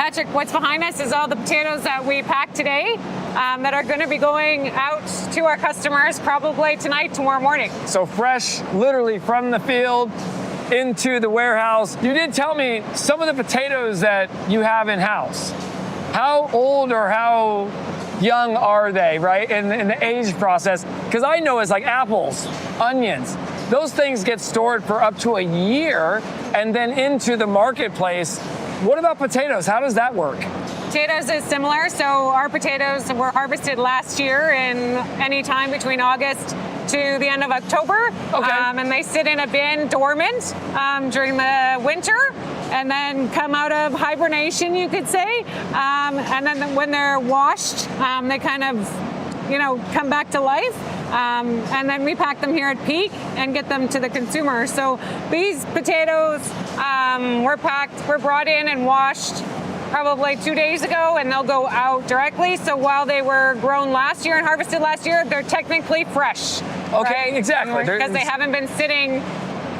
Patrick, what's behind us is all the potatoes that we packed today that are going to be going out to our customers probably tonight, tomorrow morning. So fresh, literally from the field into the warehouse. You did tell me some of the potatoes that you have in-house. How old or how young are they, right, in the age process? Because I know it's like apples, onions. Those things get stored for up to a year and then into the marketplace. What about potatoes? How does that work? Potatoes is similar. So our potatoes were harvested last year in any time between August to the end of October. Okay. And they sit in a bin dormant during the winter and then come out of hibernation, you could say. And then when they're washed, they kind of, come back to life. And then we pack them here at Peak and get them to the consumer. So these potatoes were brought in and washed probably 2 days ago, and they'll go out directly. So while they were grown last year and harvested last year, they're technically fresh. Okay, right? exactly. Because they haven't been sitting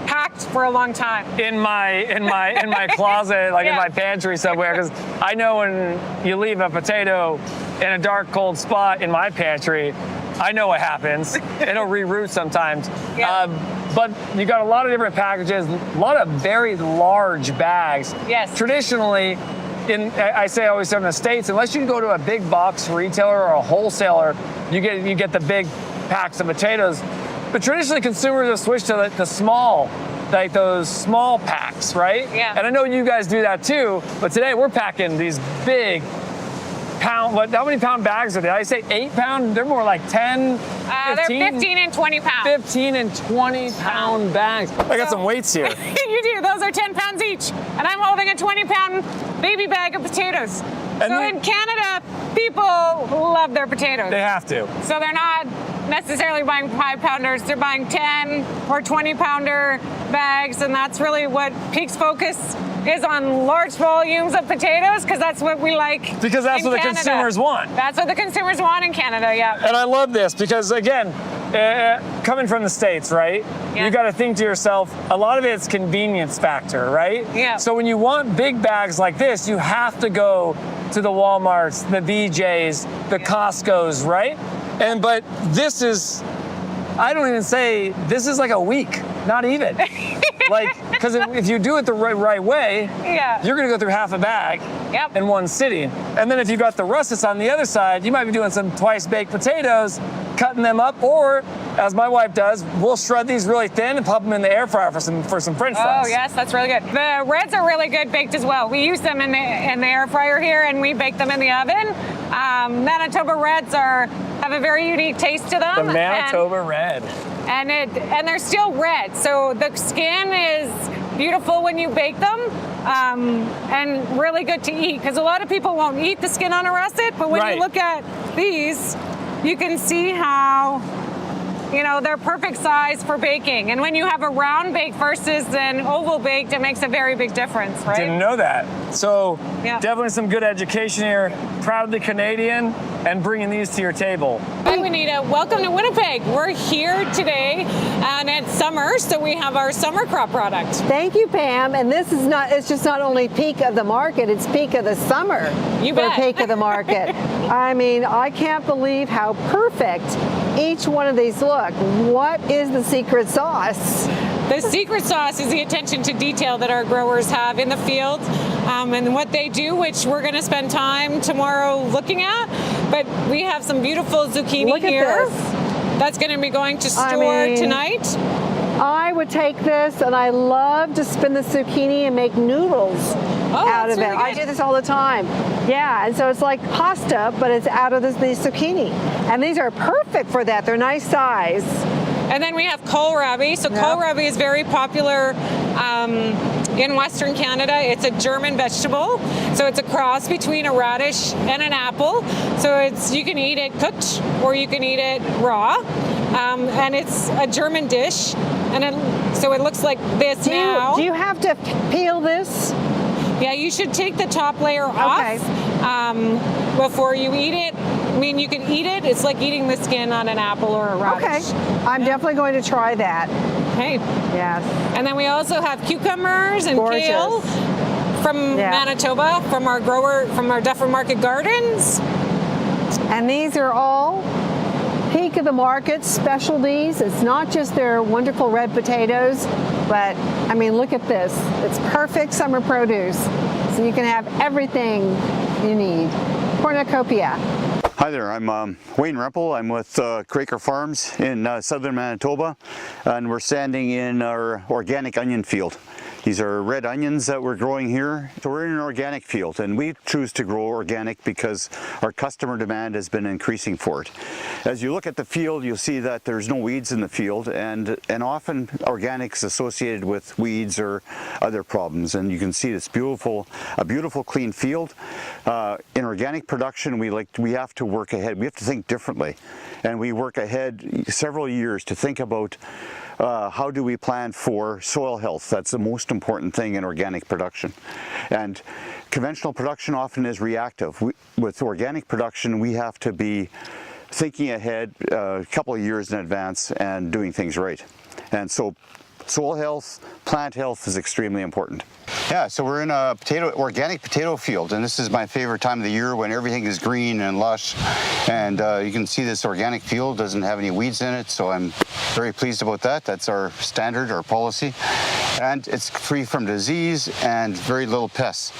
packed for a long time. In my closet, like in my pantry somewhere, because I know when you leave a potato in a dark, cold spot in my pantry, I know what happens. It'll reroot sometimes. Yeah. But you got a lot of different packages, a lot of very large bags. Yes. Traditionally, I always say in the States, unless you go to a big box retailer or a wholesaler, you get the big packs of potatoes. But traditionally, consumers have switched to the small, like those small packs, right? Yeah. And I know you guys do that too, but today we're packing these big pound, how many pound bags are they? I say 8 pound, they're more like 10, 15? They're 15 and 20 pounds. 15 and 20 pound bags. I got some weights here. You do, those are 10 pounds each. And I'm holding a 20 pound baby bag of potatoes. In Canada, people love their potatoes. They have to. So they're not necessarily buying 5 pounders, they're buying 10 or 20 pounder bags, and that's really what Peak's focus is on, large volumes of potatoes, because that's what we like. Because that's what the consumers want. That's what the consumers want in Canada, yeah. And I love this because, again, coming from the States, right? Yeah. You got to think to yourself, a lot of it's convenience factor, right? Yeah. So when you want big bags like this, you have to go to the Walmarts, the BJs, the Costco's, right? But this is, I don't even say, this is like a week, not even. Because if you do it the right way, you're going to go through half a bag in one sitting. And then if you got the russets on the other side, you might be doing some twice baked potatoes, cutting them up, or as my wife does, we'll shred these really thin and pop them in the air fryer for some French fries. Oh yes, that's really good. The reds are really good baked as well. We use them in the air fryer here, and we bake them in the oven. Manitoba reds have a very unique taste to them. The Manitoba red. And they're still red, so the skin is beautiful when you bake them, and really good to eat, because a lot of people won't eat the skin on a russet, but when you look at these, you can see how they're perfect size for baking. And when you have a round bake versus an oval baked, it makes a very big difference, right? Didn't know that. So definitely some good education here. Proudly Canadian and bringing these to your table. Hi, Juanita. Welcome to Winnipeg. We're here today and it's summer, so we have our summer crop product. Thank you, Pam. And it's just not only peak of the market, it's peak of the summer. You bet. Peak of the market. I mean, I can't believe how perfect each one of these look. What is the secret sauce? The secret sauce is the attention to detail that our growers have in the field and what they do, which we're going to spend time tomorrow looking at. But we have some beautiful zucchini here. That's going to be going to store tonight. I would take this, and I love to spin the zucchini and make noodles out of it. Really I do this all the time. Yeah, and so it's like pasta, but it's out of the zucchini. And these are perfect for that. They're nice size. And then we have kohlrabi. So kohlrabi is very popular in Western Canada. It's a German vegetable. So it's a cross between a radish and an apple. So you can eat it cooked or you can eat it raw. And it's a German dish. And so it looks like this now. Do you have to peel this? Yeah, you should take the top layer off before you eat it. I mean, you can eat it. It's like eating the skin on an apple or a radish. Okay, I'm definitely going to try that. Hey. Yes. And then we also have cucumbers and kale. from Manitoba, from our Dufferin Market Gardens. And these are all peak of the market specialties. It's not just their wonderful red potatoes, but I mean, look at this. It's perfect summer produce. So you can have everything you need. Cornucopia. Hi there, I'm Wayne Rempel. I'm with Quaker Farms in southern Manitoba, and we're standing in our organic onion field. These are red onions that we're growing here. So we're in an organic field, and we choose to grow organic because our customer demand has been increasing for it. As you look at the field, you'll see that there's no weeds in the field, and often organic is associated with weeds or other problems. And you can see this a beautiful clean field. In organic production, we have to work ahead. We have to think differently, and we work ahead several years to think about how do we plan for soil health. That's the most important thing in organic production. And conventional production often is reactive. With organic production, we have to be thinking ahead a couple of years in advance and doing things right. And so soil health, plant health is extremely important. Yeah, so we're in a organic potato field, and this is my favorite time of the year when everything is green and lush. And you can see this organic field doesn't have any weeds in it, so I'm very pleased about that. That's our standard, our policy. And it's free from disease and very little pests.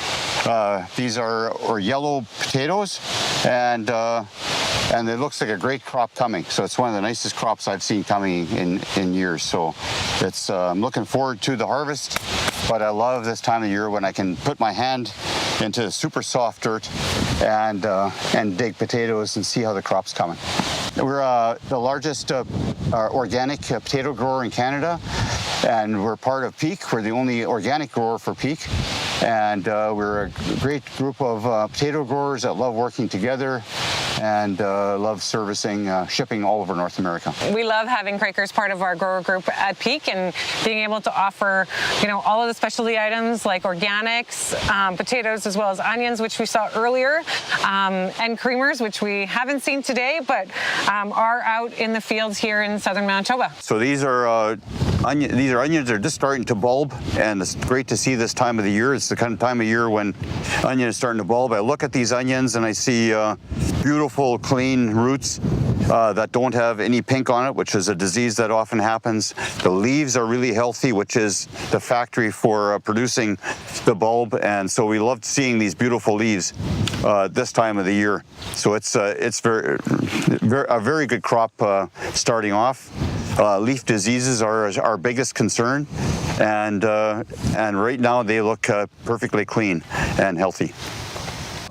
These are yellow potatoes, and it looks like a great crop coming. So it's one of the nicest crops I've seen coming in years. So it's I'm looking forward to the harvest, but I love this time of year when I can put my hand into super soft dirt and dig potatoes and see how the crop's coming. We're the largest organic potato grower in Canada, and we're part of Peak. We're the only organic grower for Peak. And we're a great group of potato growers that love working together and love servicing, shipping all over North America. We love having Quakers part of our grower group at Peak and being able to offer, all of the specialty items like organics, potatoes, as well as onions, which we saw earlier, and creamers, which we haven't seen today, but are out in the fields here in southern Manitoba. So these are onions that are just starting to bulb, and it's great to see this time of the year. It's the kind of time of year when onion is starting to bulb. I look at these onions and I see beautiful, clean roots that don't have any pink on it, which is a disease that often happens. The leaves are really healthy, which is the factory for producing the bulb, and so we love seeing these beautiful leaves this time of the year. So it's a very good crop starting off. Leaf diseases are our biggest concern, and right now they look perfectly clean and healthy.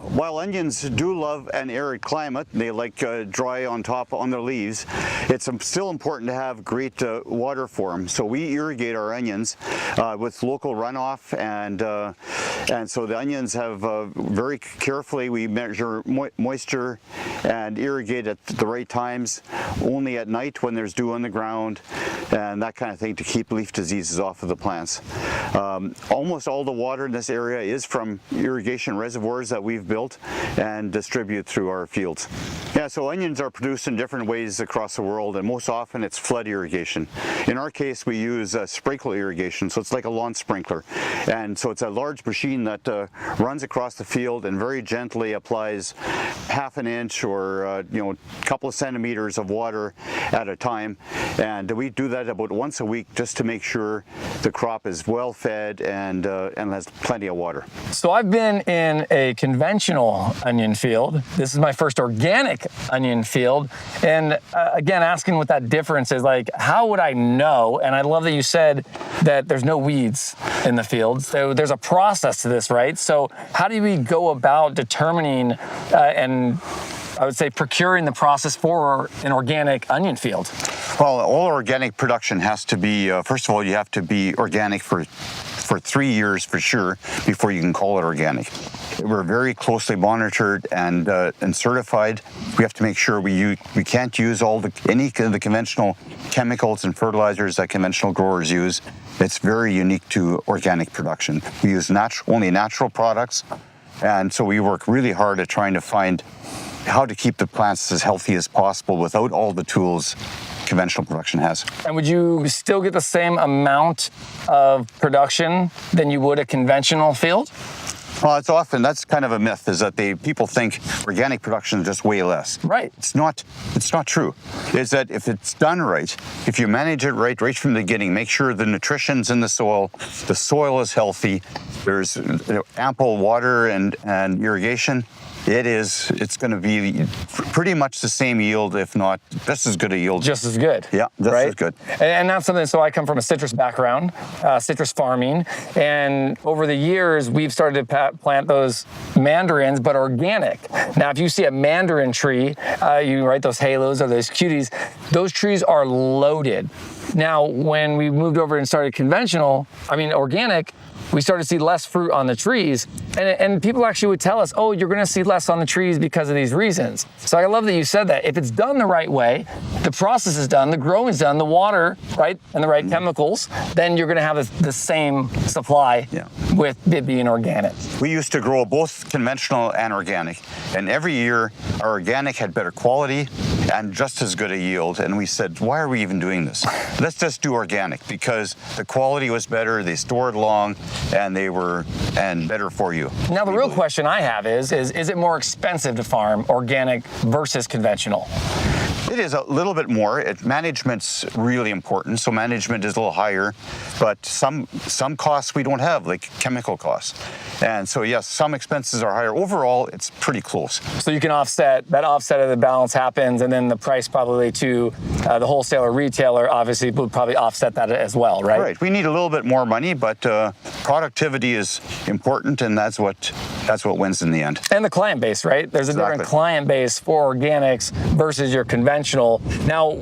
While onions do love an arid climate, they like dry on their leaves, it's still important to have great water for them. So we irrigate our onions with local runoff, and so the onions have very carefully, we measure moisture and irrigate at the right times, only at night when there's dew on the ground, and that kind of thing to keep leaf diseases off of the plants. Almost all the water in this area is from irrigation reservoirs that we've built and distribute through our fields. Yeah, so onions are produced in different ways across the world, and most often it's flood irrigation. In our case, we use sprinkler irrigation, so it's like a lawn sprinkler. And so it's a large machine that runs across the field and very gently applies half an inch or a couple of centimeters of water at a time. And we do that about once a week just to make sure the crop is well fed and has plenty of water. So I've been in a conventional onion field. This is my first organic onion field. And again, asking what that difference is, like, how would I know? And I love that you said that there's no weeds in the field. So there's a process to this, right? So how do we go about determining and I would say procuring the process for an organic onion field? Well, all organic production has to be, first of all, you have to be organic for 3 years for sure before you can call it organic. We're very closely monitored and certified. We have to make sure we can't use any of the conventional chemicals and fertilizers that conventional growers use. It's very unique to organic production. We use only natural products, and so we work really hard at trying to find how to keep the plants as healthy as possible without all the tools conventional production has. And would you still get the same amount of production than you would a conventional field? Well, it's often, that's kind of a myth, is that people think organic production is just way less. Right. It's not true. It's that if it's done right, if you manage it right from the beginning, make sure the nutrition's in the soil is healthy, there's ample water and irrigation, it's going to be pretty much the same yield, if not just as good a yield. Just as good. Yeah, just as good. And that's something, so I come from a citrus background, citrus farming, and over the years, we've started to plant those mandarins, but organic. Now, if you see a mandarin tree, those halos or those cuties, those trees are loaded. Now, when we moved over and started organic, we started to see less fruit on the trees. And people actually would tell us, oh, you're gonna see less on the trees because of these reasons. So I love that you said that. If it's done the right way, the process is done, the growing is done, the water, right, and the right chemicals, then you're gonna have the same supply with it being organic. We used to grow both conventional and organic. And every year, our organic had better quality and just as good a yield. And we said, why are we even doing this? Let's just do organic, because the quality was better, they stored long, and they were better for you. Now, the real question I have is it more expensive to farm organic versus conventional? It is a little bit more. Management's really important, so management is a little higher, but some costs we don't have, like chemical costs. And so yes, some expenses are higher. Overall, it's pretty close. So you can offset of the balance happens, and then the price probably to the wholesaler, retailer, obviously would probably offset that as well, right? Right. We need a little bit more money, but productivity is important, and that's what wins in the end. And the client base, right? There's a different client base for organics versus your conventional. Now,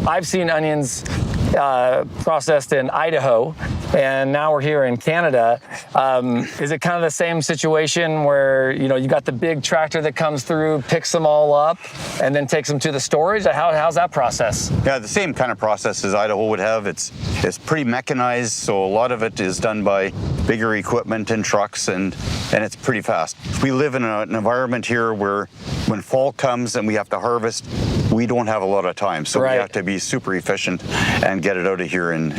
I've seen onions processed in Idaho, and now we're here in Canada. Is it kind of the same situation where, you got the big tractor that comes through, picks them all up, and then takes them to the storage? How's that process? Yeah, the same kind of process as Idaho would have. It's pretty mechanized, so a lot of it is done by bigger equipment and trucks, and it's pretty fast. We live in an environment here where when fall comes and we have to harvest, we don't have a lot of time, so we have to be super efficient and get it out of here in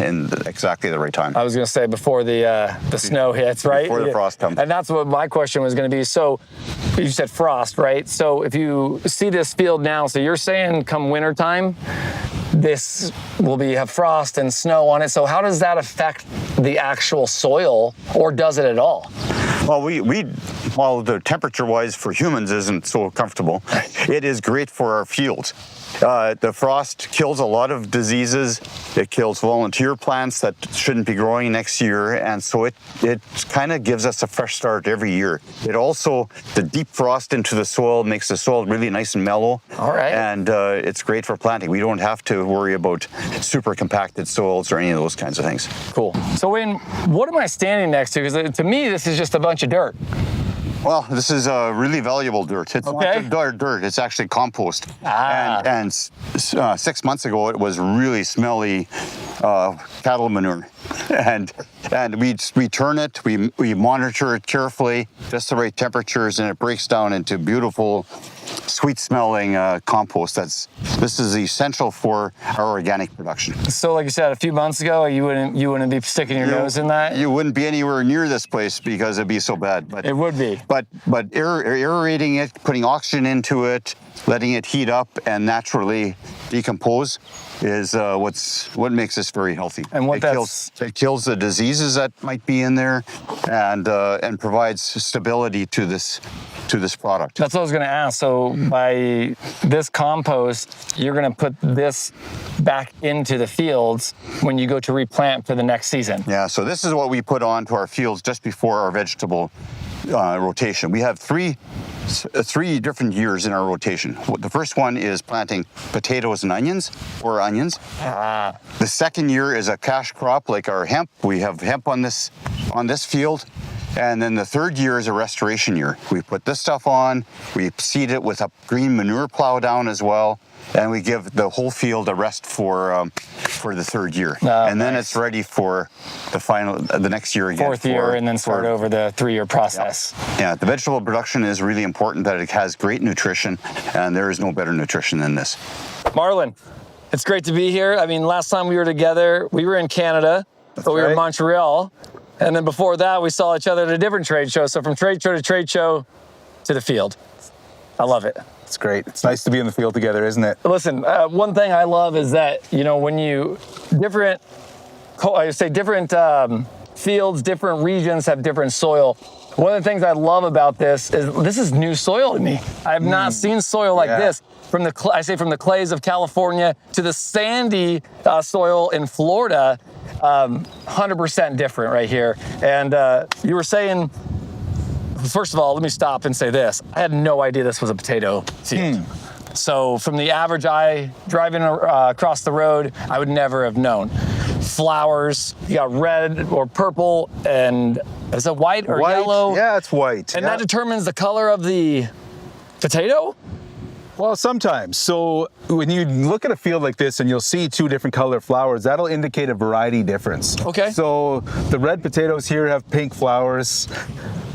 exactly the right time. I was going to say before the snow hits, right? Before the frost comes. And that's what my question was going to be. So you said frost, right? So if you see this field now, so you're saying come wintertime, this will have frost and snow on it. So how does that affect the actual soil, or does it at all? Well, while the temperature-wise for humans isn't so comfortable, it is great for our fields. The frost kills a lot of diseases. It kills volunteer plants that shouldn't be growing next year, and so it kind of gives us a fresh start every year. It also, the deep frost into the soil makes the soil really nice and mellow. All right. And it's great for planting. We don't have to worry about super compacted soils or any of those kinds of things. Cool. So Wayne, what am I standing next to? Because to me, this is just a bunch of dirt. Well, this is really valuable dirt. It's not just dirt, it's actually compost. And 6 months ago, it was really smelly cattle manure. And we turn it, we monitor it carefully, just the right temperatures, and it breaks down into beautiful, sweet-smelling compost. This is essential for our organic production. So, like you said, a few months ago, you wouldn't be sticking your nose in that. You wouldn't be anywhere near this place because it'd be so bad. But it would be. But aerating it, putting oxygen into it, letting it heat up and naturally decompose is what makes this very healthy. And it kills the diseases that might be in there, and provides stability to this product. That's what I was going to ask. So by this compost, you're going to put this back into the fields when you go to replant for the next season. Yeah. So this is what we put onto our fields just before our vegetable rotation. We have three different years in our rotation. The first one is planting potatoes and onions, or onions. The second year is a cash crop like our hemp. We have hemp on this field. And then the third year is a restoration year. We put this stuff on, we seed it with a green manure plow down as well, and we give the whole field a rest for the third year. And then it's ready for the next year again. Fourth year, and then start over the 3-year process. Yeah, the vegetable production is really important, that it has great nutrition, and there is no better nutrition than this. Marlon, it's great to be here. I mean, last time we were together, we were in Canada, but we were in Montreal. And then before that, we saw each other at a different trade show. So from trade show to the field. I love it. It's great. It's nice to be in the field together, isn't it? Listen, one thing I love is that, when different fields, different regions have different soil. One of the things I love about this is new soil to me. I have not seen soil like this. From the clays of California to the sandy soil in Florida, 100% different right here. And you were saying, first of all, let me stop and say this. I had no idea this was a potato field. So from the average eye driving across the road, I would never have known. Flowers, you got red or purple, and is it white or yellow? Yeah, it's white. And that determines the color of the potato? Well, sometimes. So when you look at a field like this and you'll see two different color flowers, that'll indicate a variety difference. Okay. So the red potatoes here have pink flowers.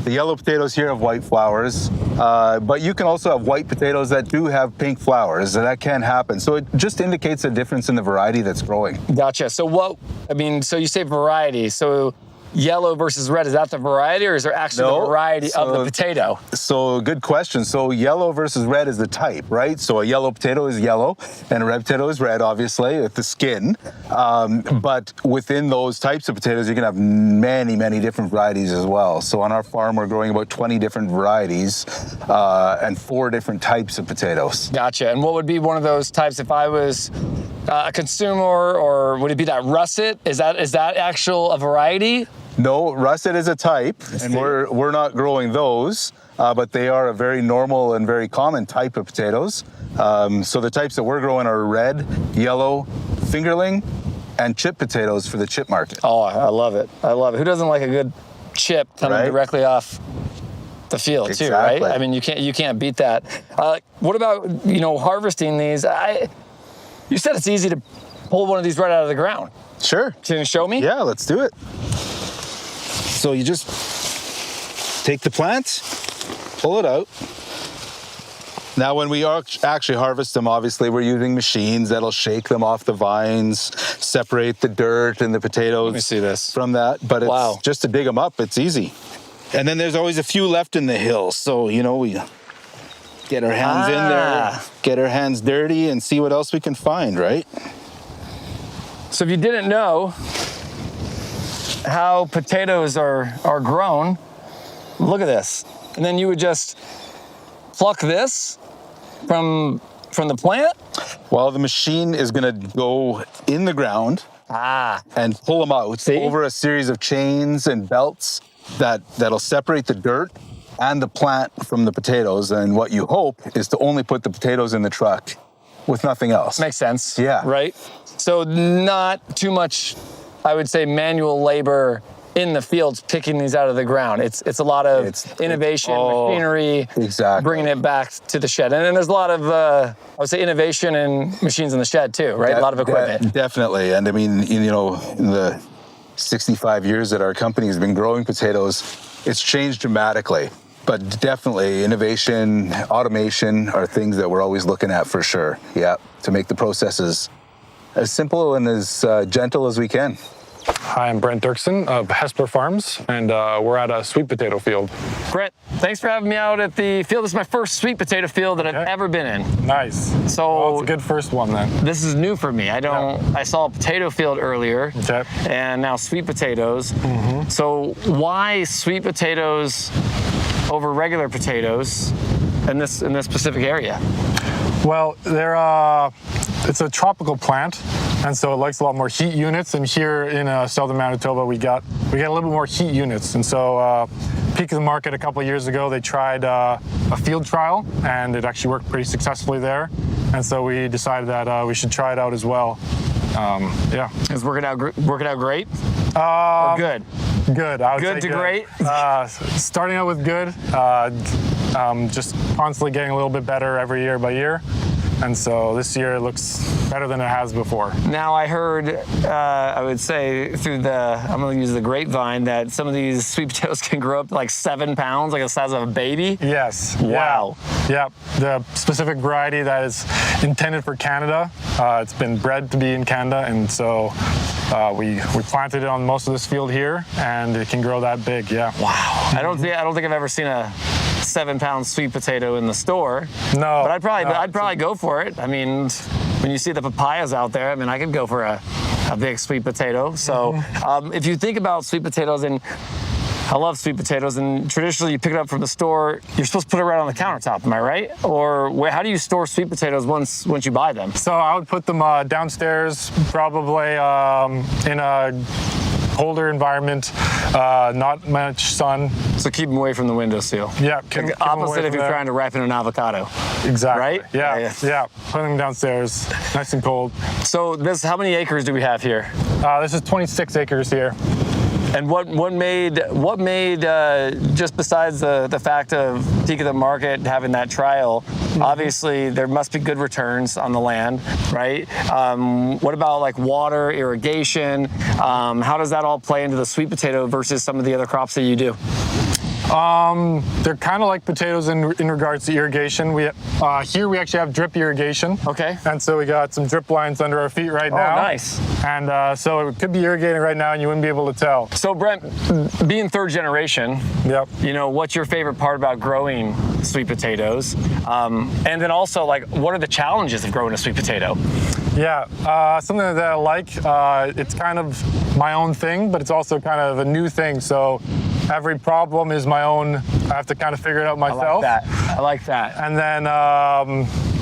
The yellow potatoes here have white flowers, but you can also have white potatoes that do have pink flowers, and that can happen. So it just indicates a difference in the variety that's growing. Gotcha. So so you say variety. So yellow versus red, is that the variety, or is there actually the variety of the potato? So good question. So yellow versus red is the type, right? So a yellow potato is yellow and a red potato is red, obviously, with the skin. But within those types of potatoes, you can have many, many different varieties as well. So on our farm, we're growing about 20 different varieties and 4 different types of potatoes. Gotcha. And what would be one of those types if I was a consumer, or would it be that russet? Is that a variety? No, russet is a type, and we're not growing those, but they are a very normal and very common type of potatoes. So the types that we're growing are red, yellow, fingerling, and chip potatoes for the chip market. Oh, I love it. I love it. Who doesn't like a good chip coming directly off the field too, right? I mean, you can't beat that. What about, harvesting these? You said it's easy to pull one of these right out of the ground. Sure. Can you show me? Yeah, let's do it. So you just take the plant, pull it out. Now, when we actually harvest them, obviously we're using machines that'll shake them off the vines, separate the dirt and the potatoes. Let me see this. From that. But it's just to dig them up, it's easy. And then there's always a few left in the hill. So, we get our hands in there, get our hands dirty, and see what else we can find, right? So if you didn't know how potatoes are grown, look at this. And then you would just pluck this from the plant? Well, the machine is gonna go in the ground and pull them out over a series of chains and belts that'll separate the dirt and the plant from the potatoes. And what you hope is to only put the potatoes in the truck with nothing else. Makes sense. Yeah. Right? So not too much, I would say, manual labor in the fields picking these out of the ground. It's a lot of innovation, machinery, bringing it back to the shed. And then there's a lot of, I would say, innovation and machines in the shed too, right? A lot of equipment. Definitely. And I mean, in the 65 years that our company has been growing potatoes, it's changed dramatically. But definitely innovation, automation are things that we're always looking at for sure. Yeah, to make the processes as simple and as gentle as we can. Hi, I'm Brent Dirksen of Hesper Farms, and we're at a sweet potato field. Brent, thanks for having me out at the field. This is my first sweet potato field that I've ever been in. Nice. So it's a good first one then. This is new for me. I saw a potato field earlier, and now sweet potatoes. Mm-hmm. So why sweet potatoes over regular potatoes in this specific area? Well, it's a tropical plant, and so it likes a lot more heat units. And here in southern Manitoba, we got a little bit more heat units. And so, Peak of the Market a couple of years ago, they tried a field trial, and it actually worked pretty successfully there. And so we decided that we should try it out as well. Is working out great? Or good? Good. I would good say to good. great. Starting out with good. Just constantly getting a little bit better every year by year. And so this year it looks better than it has before. Now I heard, I would say through I'm going to use the grapevine, that some of these sweet potatoes can grow up to like 7 pounds, like the size of a baby. Yes. Wow. Yeah. The specific variety that is intended for Canada, it's been bred to be in Canada, and so we planted it on most of this field here, and it can grow that big. Yeah. Wow. I don't think I've ever seen a 7-pound sweet potato in the store. No. But I'd probably go for it. I mean, when you see the papayas out there, I mean, I could go for a big sweet potato. So if you think about sweet potatoes, and I love sweet potatoes, and traditionally you pick it up from the store, you're supposed to put it right on the countertop, am I right? Or how do you store sweet potatoes once you buy them? So I would put them downstairs, probably in a colder environment, not much sun. So keep them away from the windowsill. Yeah. Like opposite if you're trying to ripen an avocado. Exactly. Right? Yeah. Put them downstairs, nice and cold. So how many acres do we have here? This is 26 acres here. And what made just besides the fact of peak of the market having that trial, obviously there must be good returns on the land, right? What about like water, irrigation? How does that all play into the sweet potato versus some of the other crops that you do? They're kind of like potatoes in regards to irrigation. Here we actually have drip irrigation. Okay. And so we got some drip lines under our feet right now. Oh, nice. And so it could be irrigating right now and you wouldn't be able to tell. So Brent, being third generation, yep. You know, what's your favorite part about growing sweet potatoes? And then also, like, what are the challenges of growing a sweet potato? Yeah, something that I like. It's kind of my own thing, but it's also kind of a new thing. So every problem is my own. I have to kind of figure it out myself. I like that. And then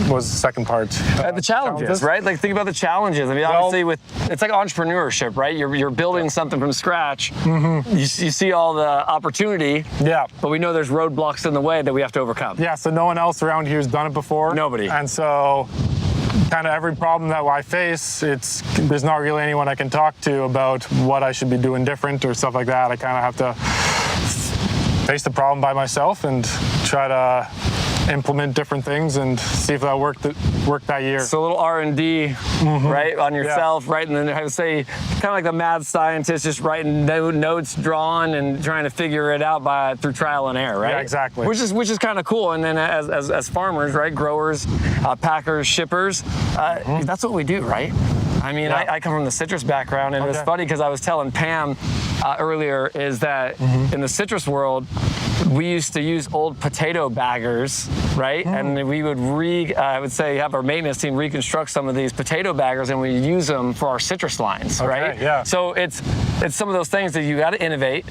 what was the second part? The challenges, right? Like, think about the challenges. I mean, obviously, it's like entrepreneurship, right? You're building something from scratch. Mm-hmm. You see all the opportunity. Yeah. But we know there's roadblocks in the way that we have to overcome. Yeah. So no one else around here has done it before. Nobody. And so kind of every problem that I face, there's not really anyone I can talk to about what I should be doing different or stuff like that. I kind of have to face the problem by myself and try to implement different things and see if that worked that year. So a little R&D, right, on yourself, right? And then I would say, kind of like the mad scientist, just writing notes, drawing, and trying to figure it out through trial and error, right? Yeah, exactly. Which is kind of cool. And then as farmers, right, growers, packers, shippers, that's what we do, right? I mean, yeah. I come from the citrus background, and it was funny because I was telling Pam earlier is that in the citrus world, we used to use old potato baggers, right? And we would I would say have our maintenance team reconstruct some of these potato baggers, and we use them for our citrus lines, right? Yeah. So it's some of those things that you got to innovate,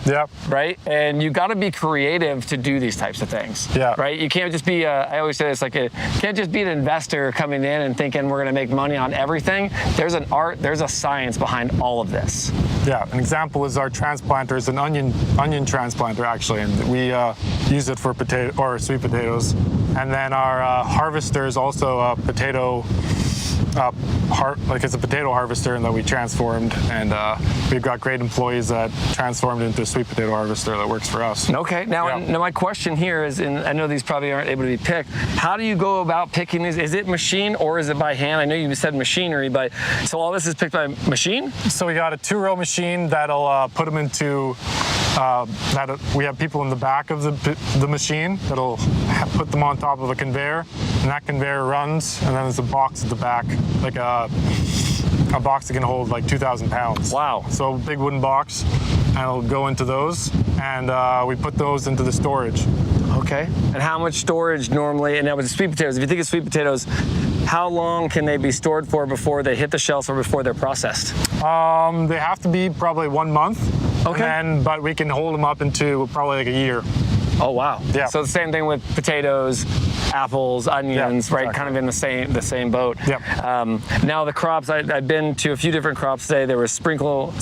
right? And you got to be creative to do these types of things, right? You can't just be I always say this, can't just be an investor coming in and thinking we're going to make money on everything. There's an art, there's a science behind all of this. Yeah, an example is our transplanter. It's an onion transplanter, actually, and we use it for potato or sweet potatoes. And then our harvester is also a potato, it's a potato harvester, and that we transformed. And we've got great employees that transformed into a sweet potato harvester that works for us. Okay. Now my question here is, and I know these probably aren't able to be picked. How do you go about picking these? Is it machine or is it by hand? I know you said machinery, but so all this is picked by machine? So we got a 2-row machine that'll put them into. We have people in the back of the machine that'll put them on top of a conveyor, and that conveyor runs, and then there's a box at the back, like a box that can hold like 2,000 pounds. Wow. So a big wooden box, and it'll go into those, and we put those into the storage. Okay. And how much storage normally, and now with the sweet potatoes, if you think of sweet potatoes, how long can they be stored for before they hit the shelf or before they're processed? They have to be probably 1 month. Okay. But we can hold them up into probably like a year. Oh, wow. Yeah. So the same thing with potatoes, apples, onions, right? Exactly. Kind of in the same boat. Yep. Now the crops, I've been to a few different crops today. There was sprinkle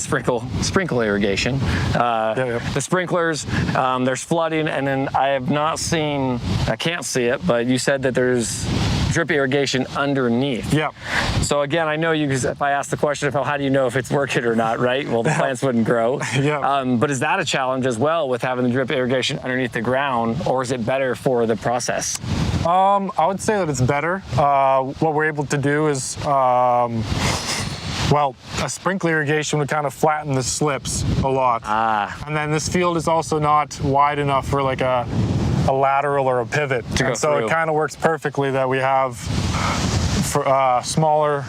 irrigation. The sprinklers, there's flooding, and then I have not seen, I can't see it, but you said that there's drip irrigation underneath. Yeah. So again, I know you, because if I ask the question of how do you know if it's working or not, right? Well, the plants wouldn't grow. Yeah. But is that a challenge as well with having the drip irrigation underneath the ground, or is it better for the process? I would say that it's better. What we're able to do is, well, a sprinkler irrigation would kind of flatten the slips a lot. And then this field is also not wide enough for like a lateral or a pivot. To go and so through. it kind of works perfectly that we have for smaller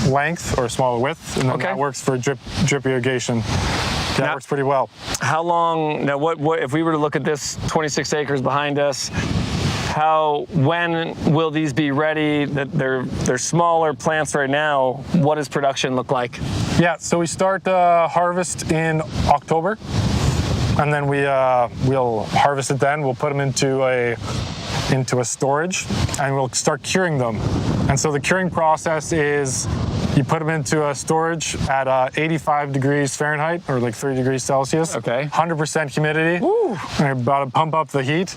length or smaller width, and then Okay. that works for drip irrigation. That Now- works pretty well. How long, now what if we were to look at this 26 acres behind us, when will these be ready? That they're smaller plants right now. What does production look like? Yeah, so we start harvest in October, and then we'll harvest it then. We'll put them into a storage, and we'll start curing them. And so the curing process is you put them into a storage at 85 degrees Fahrenheit or like 30 degrees Celsius. Okay. 100% humidity. Woo! And you're about to pump up the heat.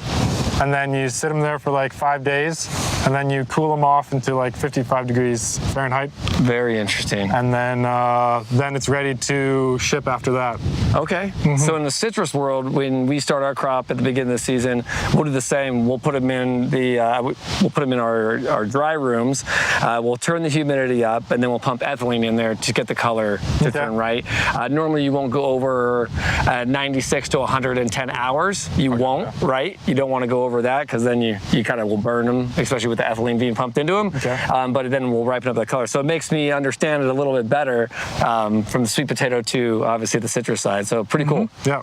And then you sit them there for like 5 days, and then you cool them off into like 55 degrees Fahrenheit. Very interesting. And then it's ready to ship after that. Okay. So in the citrus world, when we start our crop at the beginning of the season, we'll do the same. We'll put them in our dry rooms. We'll turn the humidity up, and then we'll pump ethylene in there to get the color to turn right. Normally, you won't go over 96 to 110 hours. You won't, right? You don't want to go over that because then you kind of will burn them, especially with the ethylene being pumped into them. Okay. But then we'll ripen up the color. So it makes me understand it a little bit better from the sweet potato to obviously the citrus side. So pretty cool. Yeah.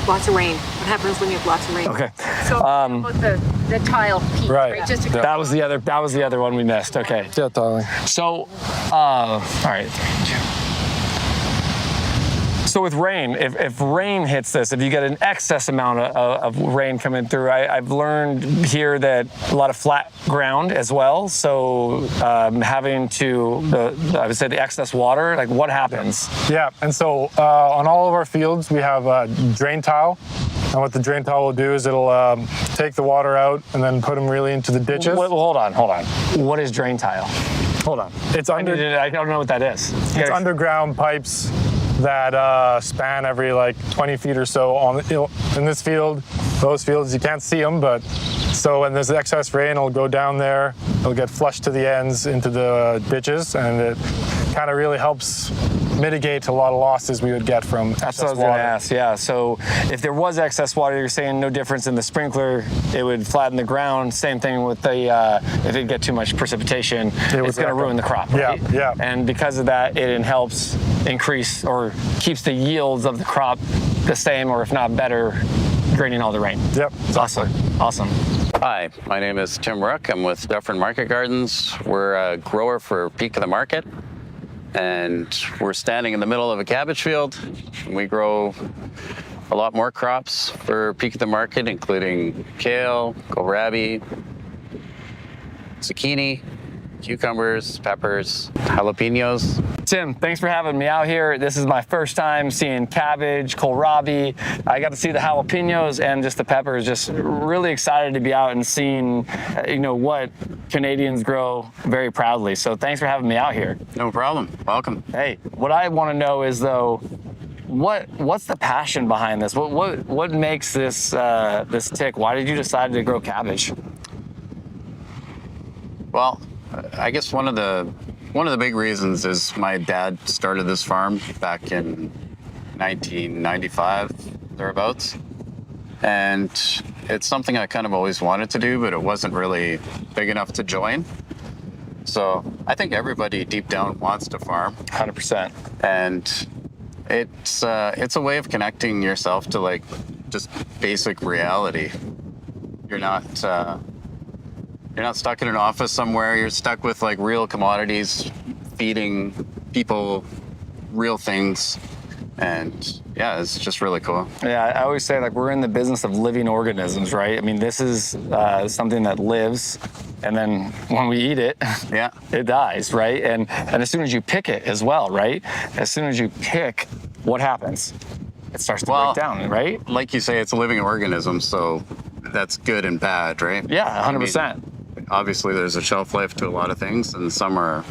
Lots of rain. What happens when you have lots of rain? Okay. So about the tile piece, Right. right? Just to That was the other one we missed. Okay. Yeah, darling. So, all right. So with rain, if rain hits this, if you get an excess amount of rain coming through, I've learned here that a lot of flat ground as well. So having to, I would say the excess water, like what happens? Yeah, and so on all of our fields, we have a drain tile. And what the drain tile will do is it'll take the water out and then put them really into the ditches. Hold on. What is drain tile? Hold on. It's I don't know what that is. It's underground pipes that span every like 20 feet or so in this field. Those fields, you can't see them, but so when there's excess rain, it'll go down there, it'll get flushed to the ends into the ditches, and it kind of really helps mitigate a lot of losses we would get from That's excess what I was going water. to ask, yeah. So if there was excess water, you're saying no difference in the sprinkler, it would flatten the ground. Same thing with the, if it get too much precipitation, it's going to ruin the crop, right? Yeah. And because of that, it helps increase or keeps the yields of the crop the same, or if not better, draining all the rain. Yep. It's awesome. Hi, my name is Tim Rook. I'm with Dufferin Market Gardens. We're a grower for Peak of the Market, and we're standing in the middle of a cabbage field. We grow a lot more crops for Peak of the Market, including kale, kohlrabi, zucchini, cucumbers, peppers, jalapenos. Tim, thanks for having me out here. This is my first time seeing cabbage, kohlrabi. I got to see the jalapenos and just the peppers. Just really excited to be out and seeing, what Canadians grow very proudly. So thanks for having me out here. No problem. Welcome. Hey, what I want to know is though, what's the passion behind this? What makes this this tick? Why did you decide to grow cabbage? Well, I guess one of the big reasons is my dad started this farm back in 1995, thereabouts. And it's something I kind of always wanted to do, but it wasn't really big enough to join. So I think everybody deep down wants to farm. 100%. And it's a way of connecting yourself to like just basic reality. You're not stuck in an office somewhere. You're stuck with like real commodities, feeding people real things. And yeah, it's just really cool. Yeah, I always say like we're in the business of living organisms, right? I mean, this is something that lives, and then when we eat it, Yeah. it dies, right? And as soon as you pick it as well, right? As soon as you pick, what happens? It starts to break down, right? Like you say, it's a living organism, so that's good and bad, right? Yeah, 100%. I mean, obviously, there's a shelf life to a lot of things, and some are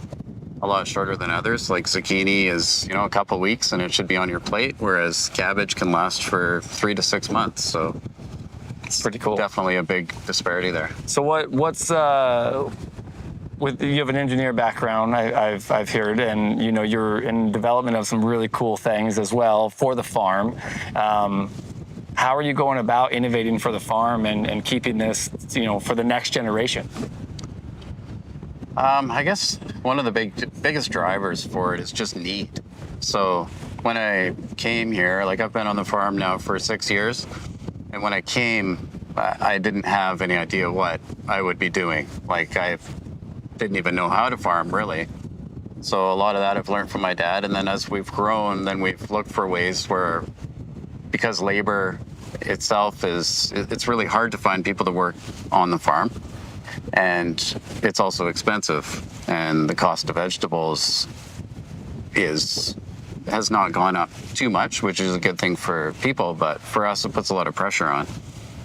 a lot shorter than others. Like zucchini is, a couple weeks and it should be on your plate, whereas cabbage can last for 3 to 6 months. So It's pretty cool. Definitely a big disparity there. So what's with you have an engineer background, I've heard, and you know you're in development of some really cool things as well for the farm. How are you going about innovating for the farm and keeping this, you know, for the next generation? I guess one of the biggest drivers for it is just need. So when I came here, like I've been on the farm now for 6 years, and when I came, I didn't have any idea what I would be doing. Like I didn't even know how to farm really. So a lot of that I've learned from my dad, and then as we've grown, then we've looked for ways where, because labor itself it's really hard to find people to work on the farm, and it's also expensive, and the cost of vegetables has not gone up too much, which is a good thing for people, but for us it puts a lot of pressure on.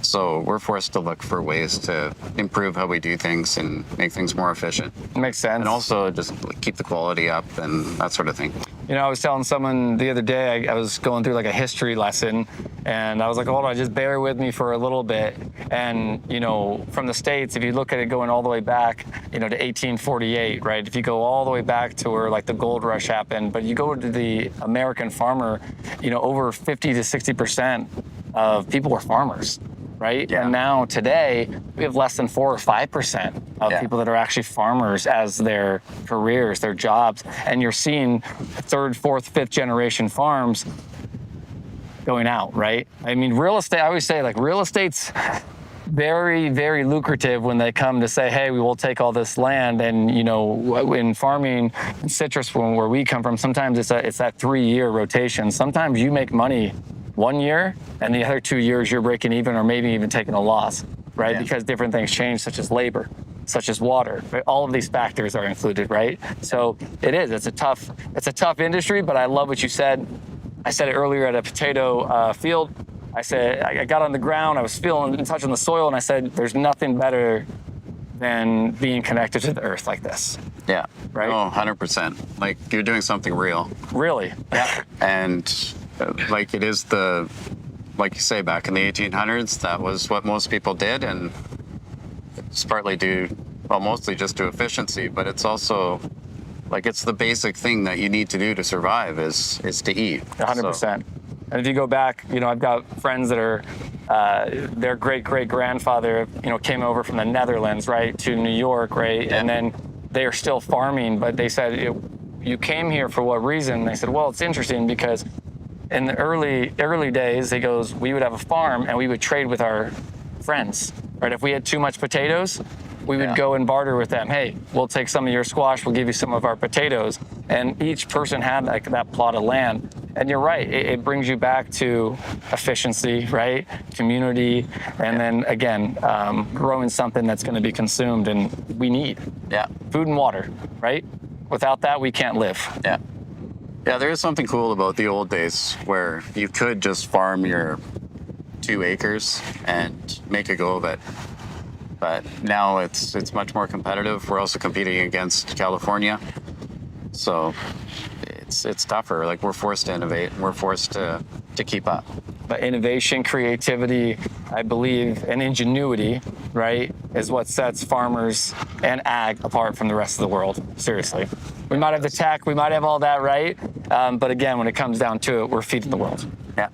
So we're forced to look for ways to improve how we do things and make things more efficient. Makes sense. And also just keep the quality up and that sort of thing. You know, I was telling someone the other day, I was going through like a history lesson, and I was like, hold on, just bear with me for a little bit. And, you know, from the States, if you look at it going all the way back, you know, to 1848, right? If you go all the way back to where like the gold rush happened, but you go to the American farmer, you know, over 50 to 60% of people were farmers. Right? Yeah. And now today, we have less than 4 or 5% of people that are actually farmers as their careers, their jobs. And you're seeing 3rd, 4th, 5th generation farms going out, right? I mean, real estate, I always say like real estate's very, very lucrative when they come to say, hey, we will take all this land. And, you know, in farming, in citrus, where we come from, sometimes it's that 3-year rotation. Sometimes you make money 1 year, and the other 2 years you're breaking even or maybe even taking a loss, right? Yeah. Because different things change, such as labor, such as water. All of these factors are included, right? So it's a tough industry, but I love what you said. I said it earlier at a potato field. I said, I got on the ground, I was feeling and touching the soil, and I said, there's nothing better than being connected to the earth like this. Yeah. Right? Oh, 100%. Like you're doing something real. Really? Yeah. And like it is like you say, back in the 1800s, that was what most people did, and it's partly mostly just to efficiency, but it's also like it's the basic thing that you need to do to survive is to eat. 100%. So, and if you go back, you know, I've got friends that are, their great-great-grandfather, you know, came over from the Netherlands, right, to New York, right, Yeah. and then they are still farming, but they said, you came here for what reason? They said, well, it's interesting because in the early days, he goes, we would have a farm and we would trade with our friends, right? If we had too much potatoes, we would go and barter with them. Hey, we'll take some of your squash, we'll give you some of our potatoes. And each person had like that plot of land. And you're right, it brings you back to efficiency, right? Community, and then again, growing something that's gonna be consumed and we need. Yeah. Food and water, right? Without that, we can't live. Yeah. Yeah, there is something cool about the old days where you could just farm your 2 acres and make a go of it. But now it's much more competitive. We're also competing against California. So it's tougher. Like we're forced to innovate and we're forced to keep up. But innovation, creativity, I believe, and ingenuity, right, is what sets farmers and ag apart from the rest of the world. Seriously. We might have the tech, we might have all that, right? But again, when it comes down to it, we're feeding the world. Yeah,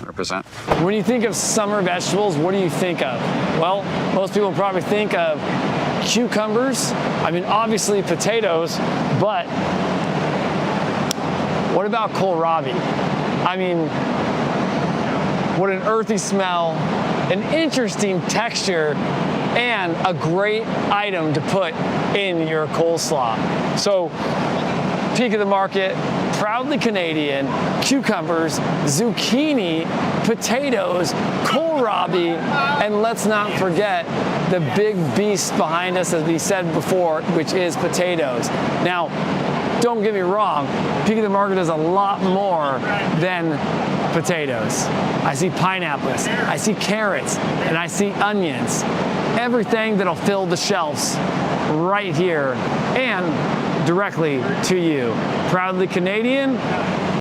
100%. When you think of summer vegetables, what do you think of? Well, most people probably think of cucumbers. I mean, obviously potatoes, but what about kohlrabi? I mean, what an earthy smell, an interesting texture, and a great item to put in your coleslaw. So, peak of the market, proudly Canadian, cucumbers, zucchini, potatoes, kohlrabi, and let's not forget the big beast behind us, as we said before, which is potatoes. Now, don't get me wrong, peak of the market is a lot more than potatoes. I see pineapples, I see carrots, and I see onions. Everything that'll fill the shelves right here and directly to you. Proudly Canadian,